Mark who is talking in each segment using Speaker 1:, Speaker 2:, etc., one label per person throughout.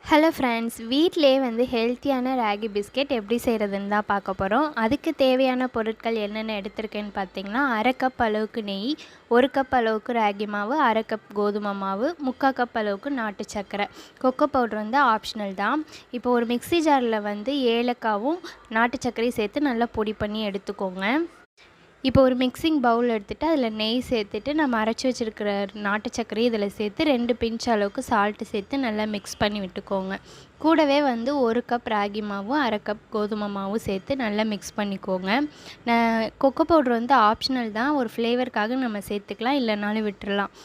Speaker 1: Hello friends, வீட்டிலேயே ஹெல்த்தியான ragi biscuit எப்படி செய்கிறதுன்னு தான் பார்க்க போகிறோம். அதுக்கு தேவையான பொருட்கள் என்னென்ன எடுத்திருக்கேன்னு பார்த்தீங்கன்னா, 1/2 கப் அளவுக்கு நெய், 1 கப் அளவுக்கு ராகி மாவு, 1/2 கப் கோதுமை மாவு, 3/4 கப் அளவுக்கு நாட்டு சர்க்கரை. கொக்கோ பவுடர் ஆப்ஷனல் தான். இப்போ ஒரு மிக்ஸி ஜாரில் ஏலக்காவும் நாட்டு சர்க்கரையும் சேர்த்து நல்லா பொடி பண்ணி எடுத்துக்கோங்க. இப்போ ஒரு மிக்சிங் பவுல் எடுத்துகிட்டு அதில் நெய் சேர்த்துட்டு நம்ம அரைச்சி வச்சுருக்கிற நாட்டு சர்க்கரையை இதில் சேர்த்து 2 பிஞ்ச் அளவுக்கு சால்ட்டு சேர்த்து நல்லா மிக்ஸ் பண்ணி விட்டுக்கோங்க. கூடவே 1 கப் ராகி மாவும் 1/2 கப் கோதுமை மாவும் சேர்த்து நல்லா மிக்ஸ் பண்ணிக்கோங்க. கொக்கோ பவுடர் ஆப்ஷனல் தான், ஒரு ஃப்ளேவருக்காக நம்ம சேர்த்துக்கலாம், இல்லைனாலும் விட்டுறலாம்.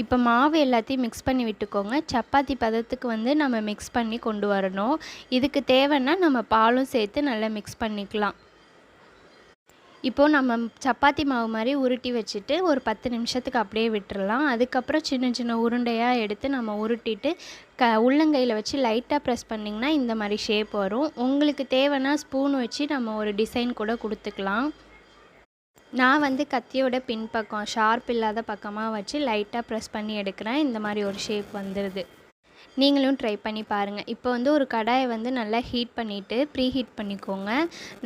Speaker 1: இப்போ மாவு எல்லாத்தையும் மிக்ஸ் பண்ணி விட்டுக்கோங்க. சப்பாத்தி பதத்துக்கு நம்ம மிக்ஸ் பண்ணி கொண்டு வரணும். இதுக்கு தேவைன்னா நம்ம பாலும் சேர்த்து நல்லா மிக்ஸ் பண்ணிக்கலாம். இப்போது நம்ம சப்பாத்தி மாவு மாதிரி உருட்டி வச்சுட்டு ஒரு 10 நிமிஷத்துக்கு அப்படியே விட்டுறலாம். அதுக்கப்புறம் சின்ன சின்ன உருண்டையாக எடுத்து நம்ம உருட்டிட்டு உள்ளங்கையில் வச்சு லைட்டாக ப்ரெஸ் பண்ணிங்கன்னா இந்த மாதிரி ஷேப் வரும். உங்களுக்கு தேவைன்னா ஸ்பூன் வச்சு நம்ம ஒரு டிசைன் கூட கொடுத்துக்கலாம். நான் கத்தியோட பின்பக்கம் ஷார்ப் இல்லாத பக்கமாக வச்சு லைட்டாக ப்ரெஸ் பண்ணி எடுக்கிறேன். இந்த மாதிரி ஒரு ஷேப் வந்துடுது. நீங்களும் ட்ரை பண்ணி பாருங்கள். இப்போ ஒரு கடாயை நல்லா ஹீட் பண்ணிவிட்டு ப்ரீ ஹீட் பண்ணிக்கோங்க.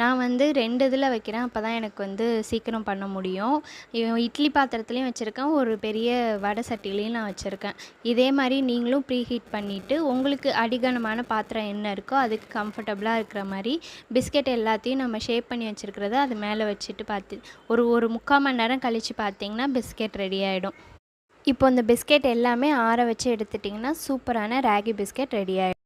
Speaker 1: நான் 2 இதில் வைக்கிறேன், அப்போ தான் எனக்கு சீக்கிரம் பண்ண முடியும். இட்லி பாத்திரத்துலேயும் வச்சுருக்கேன், ஒரு பெரிய வடை சட்டிலையும் நான் வச்சுருக்கேன். இதே மாதிரி நீங்களும் ப்ரீ ஹீட் பண்ணிவிட்டு உங்களுக்கு அடிகனமான பாத்திரம் என்ன இருக்கோ அதுக்கு கம்ஃபர்டபுளாக இருக்கிற மாதிரி பிஸ்கெட் எல்லாத்தையும் நம்ம ஷேப் பண்ணி வச்சுருக்கிறத அது மேலே வச்சுட்டு ஒரு 3/4 மணி நேரம் கழித்து பார்த்திங்கன்னா பிஸ்கெட் ரெடி ஆகிடும். இப்போ இந்த பிஸ்கெட் எல்லாமே ஆற வச்சு எடுத்துட்டிங்கன்னா சூப்பரான ராகி பிஸ்கெட் ரெடி ஆகிடும்.